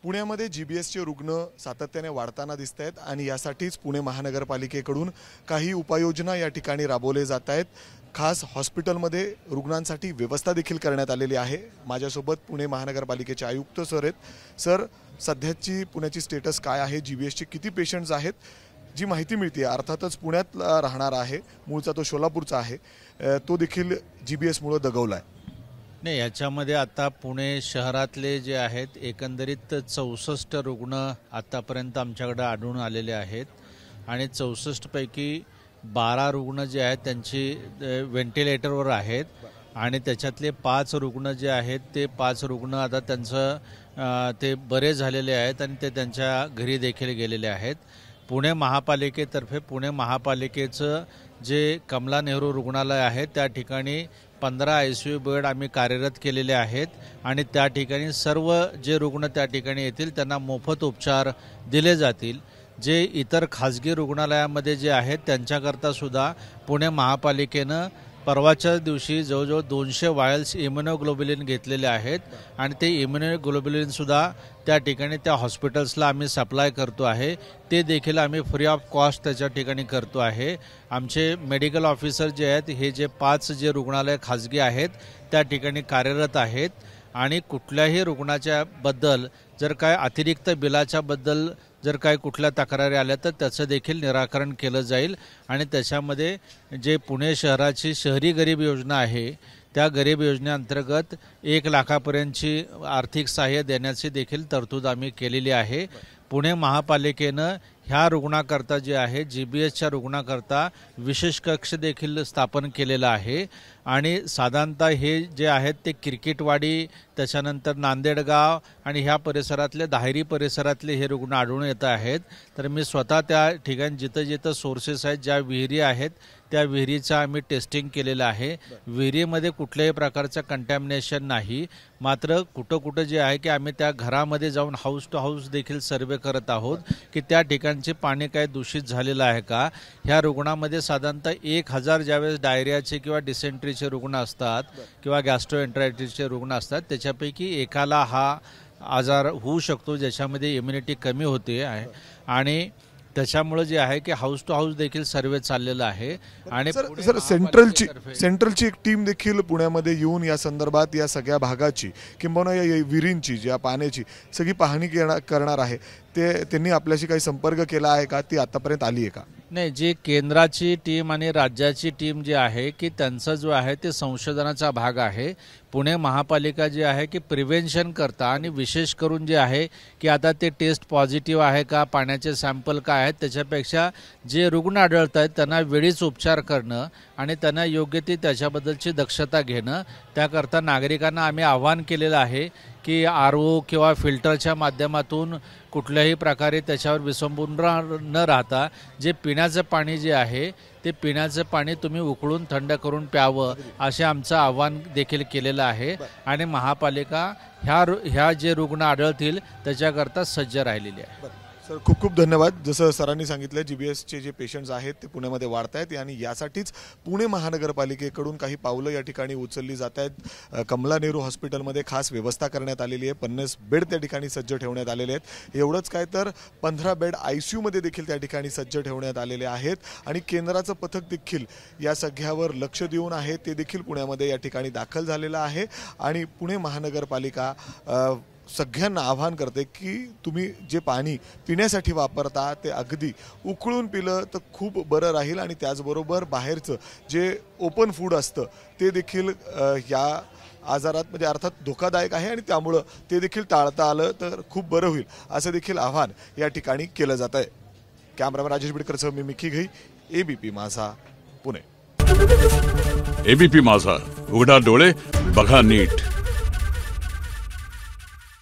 पुण्यामध्ये जीबीएसचे रुग्ण सातत्याने वाढताना दिसत आहेत आणि यासाठीच पुणे महानगरपालिकेकडून काही उपाययोजना या ठिकाणी राबवले जात आहेत। खास हॉस्पिटलमध्ये रुग्णांसाठी व्यवस्था देखील करण्यात आलेली आहे। माझ्यासोबत पुणे महानगरपालिकेचे आयुक्त सर आहेत। सर, सध्याची पुण्याची स्टेटस काय आहे? जीबीएसचे किती पेशंट्स आहेत? जी माहिती मिळते अर्थातच पुण्यात राहणार आहे, मूळचा तो सोलापूरचा आहे, तो देखील जीबीएसमुळे दगावला आहे। नाही, याच्यामध्ये आता पुणे शहरातले जे आहेत एकंदरीत 64 रुग्ण आतापर्यंत आमच्याकडे आढळून आलेले आहेत आणि 64 पैकी 12 रुग्ण जे आहेत त्यांची व्हेंटिलेटरवर आहेत आणि त्याच्यातले 5 रुग्ण जे आहेत ते 5 रुग्ण आता त्यांचं ते बरे झालेले आहेत आणि ते त्यांच्या घरी देखील गेलेले आहेत। पुणे महापालिकेतर्फे पुणे महापालिकेचं जे कमला नेहरू रुग्णालय आहे त्या ठिकाणी 15 ICU बेड आम्ही कार्यरत केलेले आहेत आणि त्या ठिकाणी सर्व जे रुग्ण त्या ठिकाणी येतील त्यांना मोफत उपचार दिले जातील। जे इतर खाजगी रुग्णालयामध्ये जे आहेत त्यांच्याकरता सुद्धा पुणे महापालिकेनं परवाच्या दिवशी जवळजवळ 200 वायल्स इम्युनोग्लोबुलिन घेतलेले आहेत आणि ते इम्युनोग्लोबुलिन सुद्धा त्या ठिकाणी त्या हॉस्पिटल्सला आम्ही सप्लाय करतो आहे। ते देखील आम्ही फ्री ऑफ कॉस्ट त्याच्या ठिकाणी करतो आहे। आमचे मेडिकल ऑफिसर जे आहेत हे जे 5 जे रुग्णालय खाजगी आहेत त्या ठिकाणी कार्यरत आहेत आणि कुठल्याही रुग्णाच्या बद्दल जर काय अतिरिक्त बिलाच्या बद्दल जर काय कुठल्या तक्रारी आल्या तर त्याचं देखील निराकरण केलं जाईल आणि त्याच्यामध्ये जे पुणे शहराची शहरी गरीब योजना आहे त्या गरीब योजनेअंतर्गत 1 लाखापर्यंतची आर्थिक सहाय्य देण्याची देखील तरतूद आम्ही केलेली आहे। पुणे महापालिकेनं ह्या रुग्णाकरता जे आहे जीबीएसच्या रुग्णाकरता विशेष कक्ष देखील स्थापन केलेला आहे आणि साधारणतः हे जे आहेत ते क्रिकेटवाडी त्याच्यानंतर नांदेडगाव आणि ह्या परिसरातले दाहेरी परिसरातले हे रुग्ण आढळून येत आहेत। तर मी स्वतः त्या ठिकाणी जिथं जिथं सोर्सेस आहेत ज्या विहिरी आहेत त्या विहिरीचं आम्ही टेस्टिंग केलेलं आहे। विहिरीमध्ये कुठल्याही प्रकारचं कंटॅमिनेशन नाही, मात्र कुठं कुठं जे आहे की आम्ही त्या घरामध्ये जाऊन हाऊस टू हाऊस देखील सर्वे करत आहोत की त्या ठिकाणचे पाणी काय दूषित झालेलं आहे का। ह्या रुग्णामध्ये साधारणतः 1000 ज्यावेळेस डायरियाचे किंवा डिसेंट्रीचे रुग्ण असतात किंवा गॅस्ट्रोएंटरायटिसचे रुग्ण असतात त्याच्यापैकी एकाला हा आजार होऊ शकतो ज्याच्यामध्ये इम्युनिटी कमी होते आहे आणि त्याच्यामुळे जे आहे की हाऊस टू हाऊस देखील सर्वे चाललेला आहे। आणि सर सेंट्रलची एक टीम देखील पुण्यामध्ये येऊन या संदर्भात या सगळ्या भागाची किंबहुना या विहिरींची ज्या पाण्याची सगळी पाहणी करणार आहे, ते त्यांनी आपल्याशी काही संपर्क केला आहे का? ती आतापर्यंत आली आहे का? नाही, जी केंद्राची टीम आणि राज्याची टीम जी आहे की त्यांचा जो आहे ते संशोधनाचा भाग आहे। पुणे महापालिका जी आहे की प्रिव्हेन्शन करता आणि विशेष करून जे आहे की आता ते टेस्ट पॉझिटिव्ह आहे का, पाण्याचे सॅम्पल काय आहेत, त्याच्यापेक्षा जे रुग्ण आढळत आहेत त्यांना वेळीच उपचार करणं आणि त्यांना योग्य ती त्याच्याबद्दलची दक्षता घेणं, त्याकरता नागरिकांना आम्ही आवाहन केलेलं आहे की RO किंवा फिल्टरच्या माध्यमातून कुठल्याही प्रकारे त्याच्यावर विसंबून न राहता जे पिण्याचं पाणी जे आहे ते पिण्याचं पाणी तुम्ही उकळून थंड करून प्यावं असे आमचं आव्हान देखील केलेलं आहे आणि महापालिका ह्या जे रुग्ण आढळतील त्याच्याकरता सज्ज राहिलेली आहे। सर, खूप खूप धन्यवाद। जसं सरांनी सांगितलं जीबीएसचे जे पेशंट्स आहेत ते पुण्यामध्ये वाढत आहेत आणि यासाठीच पुणे महानगरपालिकेकडून काही पावलं या ठिकाणी उचलली जात आहेत। कमला नेहरू हॉस्पिटलमध्ये खास व्यवस्था करण्यात आलेली आहे, 50 बेड त्या ठिकाणी सज्ज ठेवण्यात आलेले आहेत। एवढंच काय तर 15 बेड ICUमध्ये देखील त्या ठिकाणी सज्ज ठेवण्यात आलेले आहेत आणि केंद्राचं पथक देखील या सगळ्यावर लक्ष देऊन आहे ते देखील पुण्यामध्ये या ठिकाणी दाखल झालेलं आहे आणि पुणे महानगरपालिका सगळ्यांना आवाहन करते की तुम्ही जे पाणी पिण्यासाठी वापरता ते अगदी उकळून पिलं तर खूप बरं राहील आणि त्याचबरोबर बाहेरचं जे ओपन फूड असतं ते देखील या आजारात म्हणजे अर्थात धोकादायक आहे आणि त्यामुळं ते देखील टाळता आलं तर खूप बरं होईल असं देखील आवाहन या ठिकाणी केलं जात आहे। कॅमेरामॅन राजेश बिडकरसह मी मिकी घई, ABP माझा, पुणे। ABP माझा, उघडा डोळे बघा नीट।